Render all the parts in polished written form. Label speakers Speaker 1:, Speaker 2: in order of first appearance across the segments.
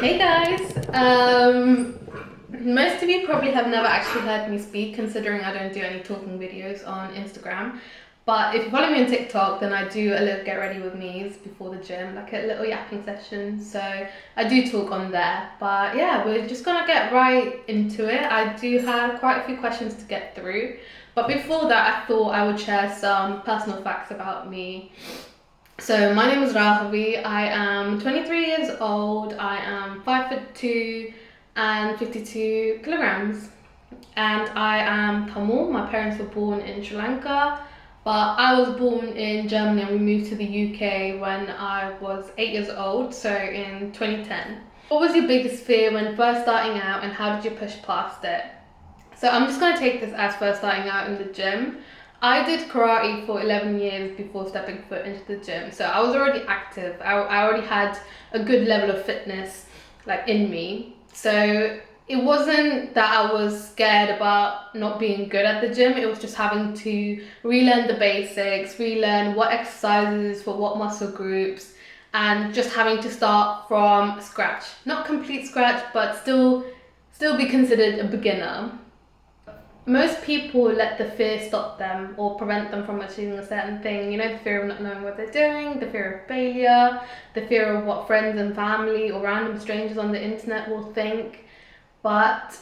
Speaker 1: Hey guys! Most of you probably have never actually heard me speak, considering I don't do any talking videos on Instagram. But if you follow me on TikTok, then I do a little get ready with me's before the gym, like a little yapping session. So I do talk on there. But yeah, we're just gonna get right into it. I do have quite a few questions to get through. But before that, I thought I would share some personal facts about me. So my name is Rahavi. I am 23 years old. I am 5'2" and 52 kilograms. And I am Tamil. My parents were born in Sri Lanka, but I was born in Germany and we moved to the UK when I was 8 years old, so in 2010. What was your biggest fear when first starting out and how did you push past it? So I'm just going to take this as first starting out in the gym. I did karate for 11 years before stepping foot into the gym. So I was already active. I already had a good level of fitness like in me. So it wasn't that I was scared about not being good at the gym. It was just having to relearn the basics, relearn what exercises for what muscle groups, and just having to start from scratch. Not complete scratch, but still be considered a beginner. Most people let the fear stop them or prevent them from achieving a certain thing. You know, the fear of not knowing what they're doing, the fear of failure, the fear of what friends and family or random strangers on the internet will think. But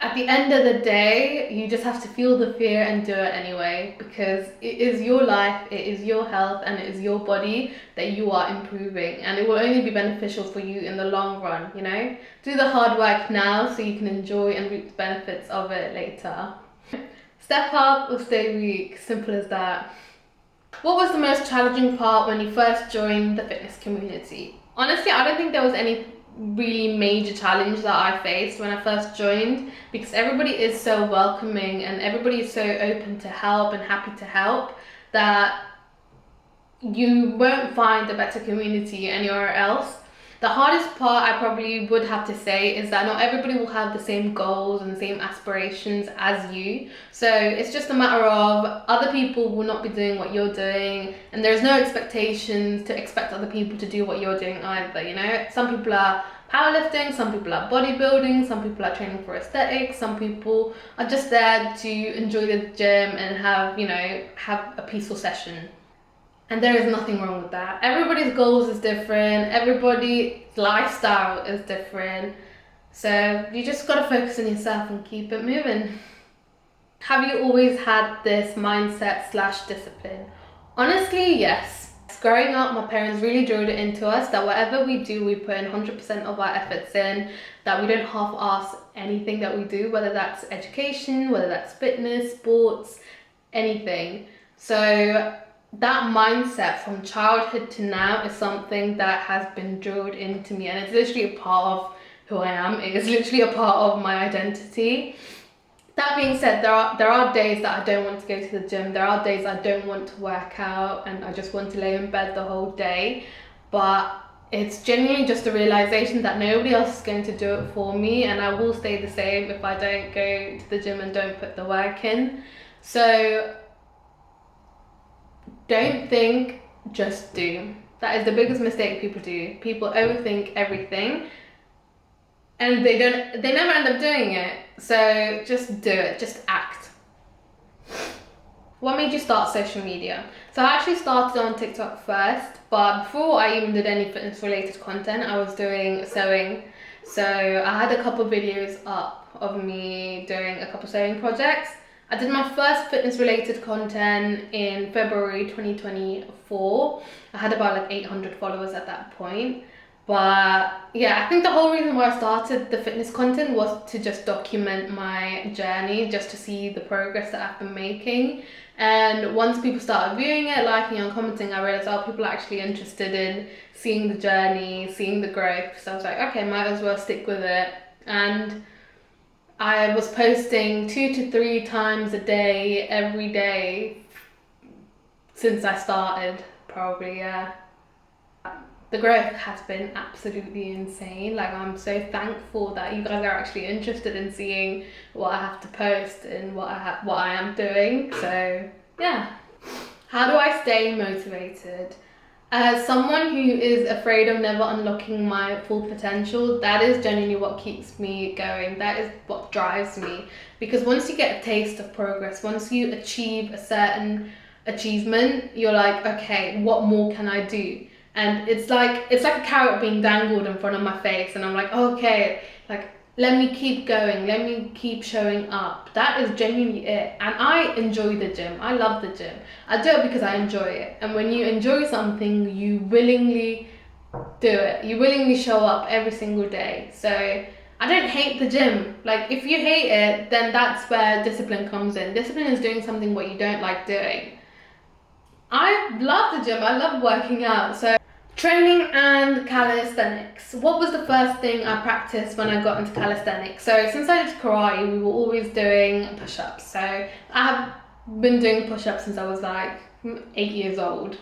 Speaker 1: at the end of the day, you just have to feel the fear and do it anyway, because it is your life, it is your health, and it is your body that you are improving, and it will only be beneficial for you in the long run, you know? Do the hard work now so you can enjoy and reap the benefits of it later. Step up or stay weak, simple as that. What was the most challenging part when you first joined the fitness community? Honestly, I don't think there was any really major challenge that I faced when I first joined, because everybody is so welcoming and everybody is so open to help and happy to help that you won't find a better community anywhere else. The hardest part I probably would have to say is that not everybody will have the same goals and the same aspirations as you. So it's just a matter of other people will not be doing what you're doing, and there's no expectations to expect other people to do what you're doing either, you know? Some people are powerlifting, some people are bodybuilding, some people are training for aesthetics, some people are just there to enjoy the gym and have a peaceful session. And there is nothing wrong with that. Everybody's goals is different. Everybody's lifestyle is different. So you just gotta focus on yourself and keep it moving. Have you always had this mindset / discipline? Honestly, yes. Growing up, my parents really drilled it into us that whatever we do, we put in 100% of our efforts in, that we don't half-ass anything that we do, whether that's education, whether that's fitness, sports, anything. So that mindset from childhood to now is something that has been drilled into me, and it's literally a part of who I am. It is literally a part of my identity. That being said, there are days that I don't want to go to the gym. There are days I don't want to work out and I just want to lay in bed the whole day. But it's genuinely just a realization that nobody else is going to do it for me, and I will stay the same if I don't go to the gym and don't put the work in. So don't think, just do. That is the biggest mistake people do. People overthink everything and they never end up doing it. So just do it, just act. What made you start social media? So I actually started on TikTok first, but before I even did any fitness related content, I was doing sewing. So I had a couple videos up of me doing a couple sewing projects. I did my first fitness related content in February 2024. I had about like 800 followers at that point. But yeah, I think the whole reason why I started the fitness content was to just document my journey, just to see the progress that I've been making. And once people started viewing it, liking and commenting, I realized, oh, people are actually interested in seeing the journey, seeing the growth. So I was like, okay, might as well stick with it. And I was posting 2 to 3 times a day, every day, since I started, probably, yeah. The growth has been absolutely insane. Like, I'm so thankful that you guys are actually interested in seeing what I have to post and what I am doing. So, yeah. How do I stay motivated? As someone who is afraid of never unlocking my full potential, that is genuinely what keeps me going. That is what drives me. Because once you get a taste of progress, once you achieve a certain achievement, you're like, okay, what more can I do? And it's like a carrot being dangled in front of my face, and I'm like, okay, like, let me keep going, let me keep showing up. That is genuinely it. And I enjoy the gym. I love the gym. I do it because I enjoy it. And when you enjoy something, you willingly do it. You willingly show up every single day. So I don't hate the gym. Like, if you hate it, then that's where discipline comes in. Discipline is doing something what you don't like doing. I love the gym. I love working out. So training and calisthenics. What was the first thing I practiced when I got into calisthenics? So since I did karate, we were always doing push-ups. So I have been doing push-ups since I was like 8 years old.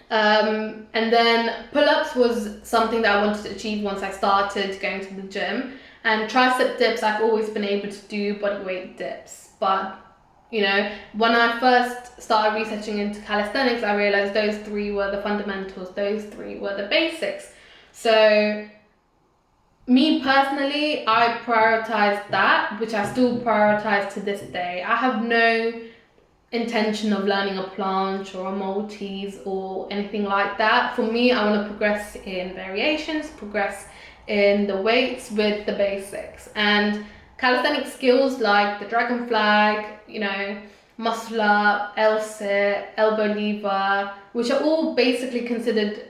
Speaker 1: And then pull-ups was something that I wanted to achieve once I started going to the gym. And tricep dips, I've always been able to do bodyweight dips. But you know, when I first started researching into calisthenics, I realized those three were the fundamentals, those three were the basics. So me personally, I prioritized that, which I still prioritize to this day. I have no intention of learning a planche or a Maltese or anything like that. For me, I want to progress in variations, progress in the weights with the basics. And calisthenic skills like the dragon flag, you know, muscle up, L-sit, elbow lever, which are all basically considered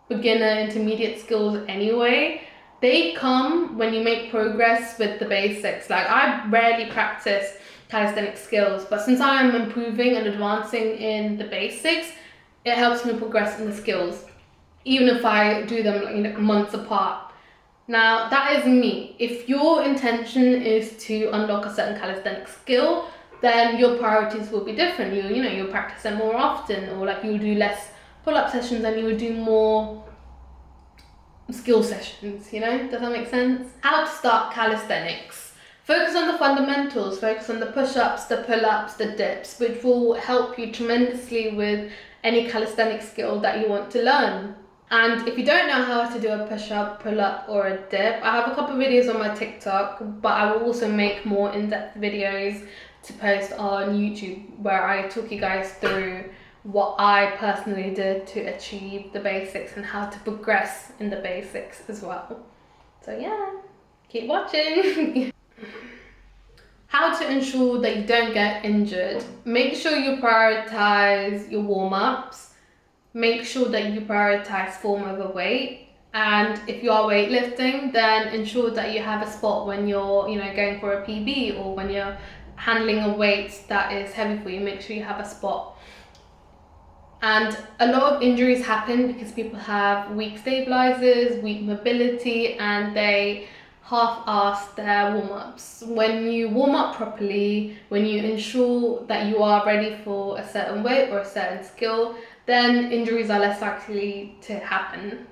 Speaker 1: beginner intermediate skills anyway, they come when you make progress with the basics. Like, I rarely practice calisthenic skills, but since I am improving and advancing in the basics, it helps me progress in the skills, even if I do them, you know, months apart. Now, that is me. If your intention is to unlock a certain calisthenic skill, then your priorities will be different. You'll practice them more often, or like you'll do less pull-up sessions and you will do more skill sessions, you know? Does that make sense? How to start calisthenics. Focus on the fundamentals, focus on the push-ups, the pull-ups, the dips, which will help you tremendously with any calisthenic skill that you want to learn. And if you don't know how to do a push-up, pull-up, or a dip, I have a couple of videos on my TikTok, but I will also make more in-depth videos to post on YouTube where I talk you guys through what I personally did to achieve the basics and how to progress in the basics as well. So yeah, keep watching. How to ensure that you don't get injured. Make sure you prioritize your warm-ups. Make sure that you prioritize form over weight. And if you are weightlifting, then ensure that you have a spot when you're, going for a PB, or when you're handling a weight that is heavy for you. Make sure you have a spot. And a lot of injuries happen because people have weak stabilizers, weak mobility, and they half-ass their warm-ups. When you warm up properly, when you ensure that you are ready for a certain weight or a certain skill, then injuries are less likely to happen.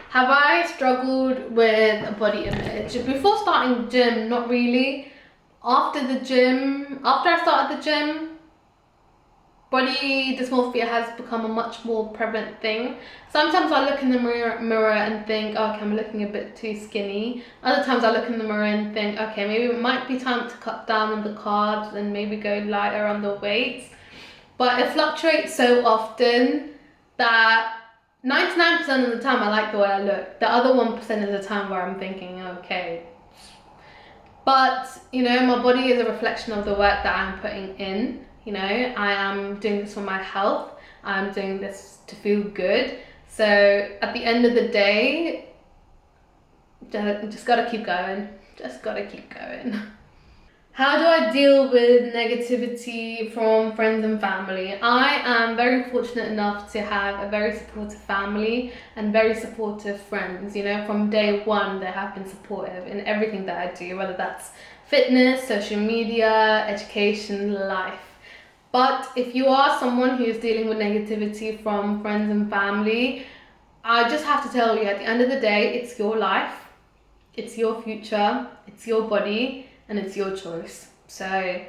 Speaker 1: Have I struggled with body image? Before starting gym, not really. After I started the gym, body dysmorphia has become a much more prevalent thing. Sometimes I look in the mirror and think, okay, I'm looking a bit too skinny. Other times I look in the mirror and think, okay, maybe it might be time to cut down on the carbs and maybe go lighter on the weights. But it fluctuates so often that 99% of the time I like the way I look. The other 1% of the time where I'm thinking, okay. But, my body is a reflection of the work that I'm putting in. I am doing this for my health. I'm doing this to feel good. So at the end of the day, just gotta keep going. Just gotta keep going. How do I deal with negativity from friends and family? I am very fortunate enough to have a very supportive family and very supportive friends. From day one, they have been supportive in everything that I do, whether that's fitness, social media, education, life. But if you are someone who is dealing with negativity from friends and family, I just have to tell you, at the end of the day, it's your life, it's your future, it's your body, and it's your choice. So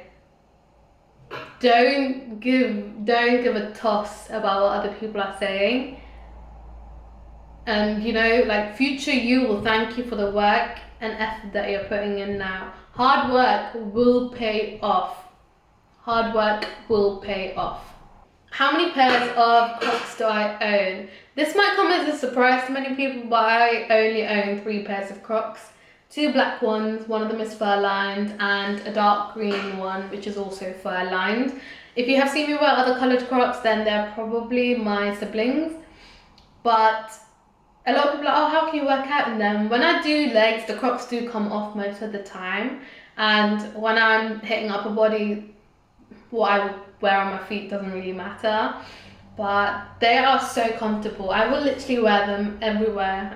Speaker 1: don't give a toss about what other people are saying. And you know, like, future you will thank you for the work and effort that you're putting in now. Hard work will pay off. Hard work will pay off. How many pairs of Crocs do I own? This might come as a surprise to many people, but I only own 3 pairs of Crocs. 2 black ones, one of them is fur-lined, and a dark green one, which is also fur-lined. If you have seen me wear other coloured Crocs, then they're probably my siblings. But a lot of people are like, oh, how can you work out in them? When I do legs, the Crocs do come off most of the time. And when I'm hitting upper body, what I wear on my feet doesn't really matter. But they are so comfortable. I will literally wear them everywhere.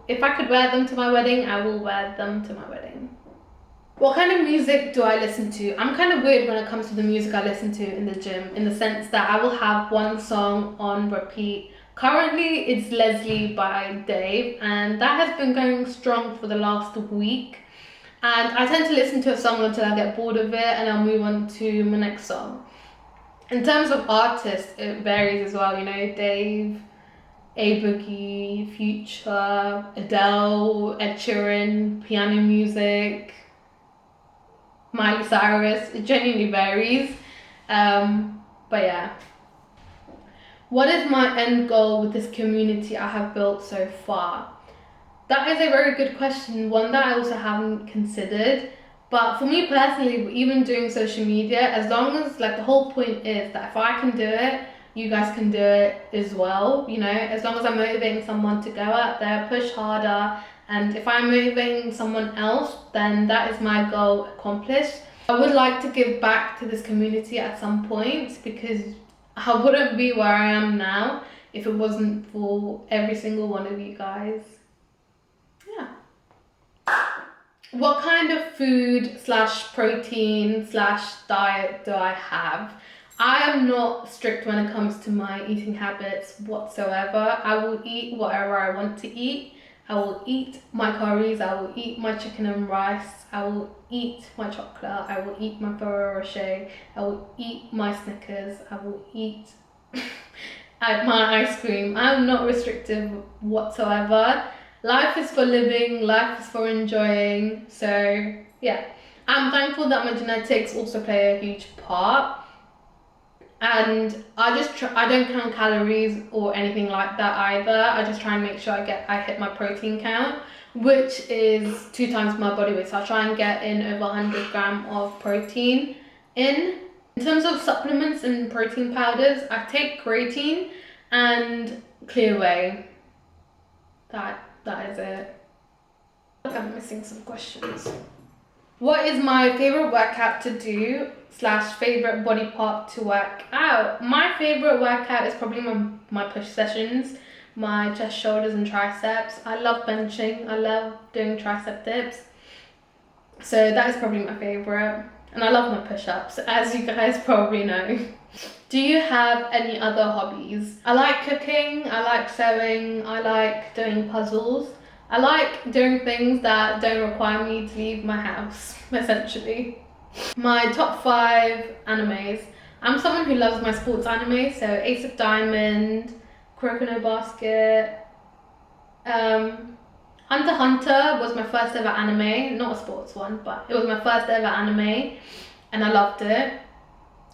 Speaker 1: If I could wear them to my wedding, I will wear them to my wedding. What kind of music do I listen to? I'm kind of weird when it comes to the music I listen to in the gym, in the sense that I will have one song on repeat. Currently, it's Leslie by Dave, and that has been going strong for the last week. And I tend to listen to a song until I get bored of it, and I'll move on to my next song. In terms of artists, it varies as well, you know, Dave, A-Boogie, Future, Adele, Ed Sheeran, piano music, Miley Cyrus. It genuinely varies. But yeah. What is my end goal with this community I have built so far? That is a very good question, one that I also haven't considered. But for me personally, even doing social media, as long as, like, the whole point is that if I can do it, you guys can do it as well. You know, as long as I'm motivating someone to go out there, push harder, and if I'm motivating someone else, then that is my goal accomplished. I would like to give back to this community at some point, because I wouldn't be where I am now if it wasn't for every single one of you guys. Yeah. What kind of food / protein / diet do I have? I am not strict when it comes to my eating habits whatsoever. I will eat whatever I want to eat. I will eat my curries, I will eat my chicken and rice, I will eat my chocolate, I will eat my Ferrero Rocher, I will eat my Snickers, I will eat my ice cream. I'm not restrictive whatsoever. Life is for living, life is for enjoying. So yeah, I'm thankful that my genetics also play a huge part. And I don't count calories or anything like that either. I just try and make sure I hit my protein count, which is 2 times my body weight. So I try and get in over 100 grams of protein in. In terms of supplements and protein powders, I take creatine and Clear Whey. That is it. I'm missing some questions. What is my favorite workout to do / favorite body part to work out? My favorite workout is probably my push sessions, my chest, shoulders and triceps. I love benching. I love doing tricep dips. So that is probably my favorite. And I love my push-ups, as you guys probably know. Do you have any other hobbies? I like cooking, I like sewing, I like doing puzzles. I like doing things that don't require me to leave my house, essentially. My top 5 animes. I'm someone who loves my sports anime, so Ace of Diamond, Kuroko no Basket. Hunter x Hunter was my first ever anime, not a sports one, but it was my first ever anime, and I loved it.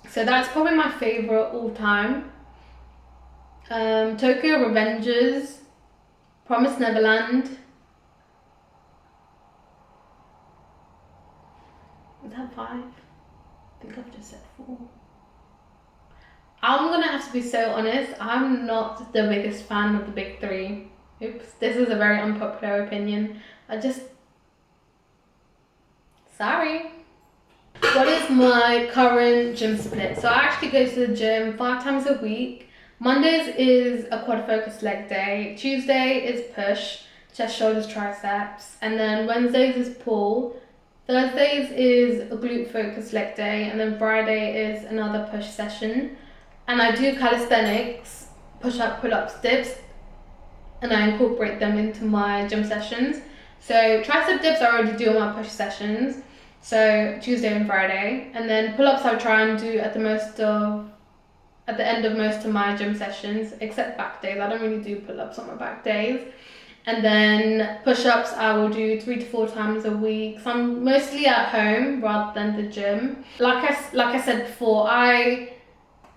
Speaker 1: So that's probably my favourite all time. Tokyo Revengers, Promised Neverland. Is that 5? I think I've just said 4. I'm gonna have to be so honest, I'm not the biggest fan of the big 3. Oops, this is a very unpopular opinion. Sorry. What is my current gym split? So I actually go to the gym 5 times a week. Mondays is a quad focus leg day. Tuesday is push, chest, shoulders, triceps. And then Wednesdays is pull. Thursdays is a glute focus leg day. And then Friday is another push session. And I do calisthenics, push up, pull ups, dips. And I incorporate them into my gym sessions. So tricep dips I already do on my push sessions. So Tuesday and Friday. And then pull-ups I try and do at the end of most of my gym sessions, except back days. I don't really do pull-ups on my back days. And then push-ups I will do 3 to 4 times a week. So I'm mostly at home rather than the gym. Like I said before, I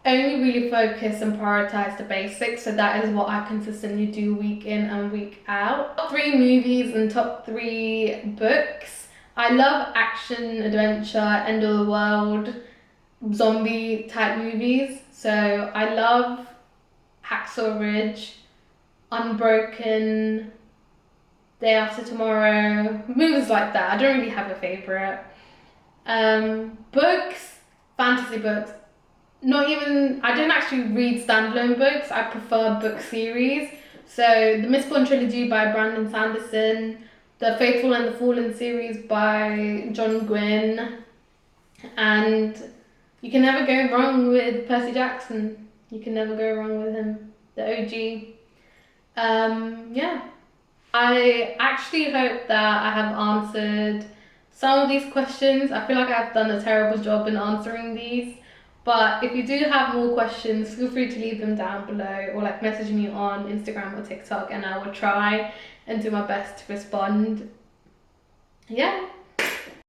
Speaker 1: only really focus and prioritize the basics, so that is what I consistently do week in and week out. Top 3 movies and top 3 books. I love action, adventure, end of the world, zombie type movies. So I love Hacksaw Ridge, Unbroken, Day After Tomorrow, movies like that. I don't really have a favourite. Books, fantasy books. I don't actually read standalone books. I prefer book series. So the Mistborn trilogy by Brandon Sanderson, the Faithful and the Fallen series by John Gwynne, and you can never go wrong with Percy Jackson. You can never go wrong with him, the OG. Yeah. I actually hope that I have answered some of these questions. I feel like I've done a terrible job in answering these. But if you do have more questions, feel free to leave them down below or like message me on Instagram or TikTok, and I will try and do my best to respond. Yeah.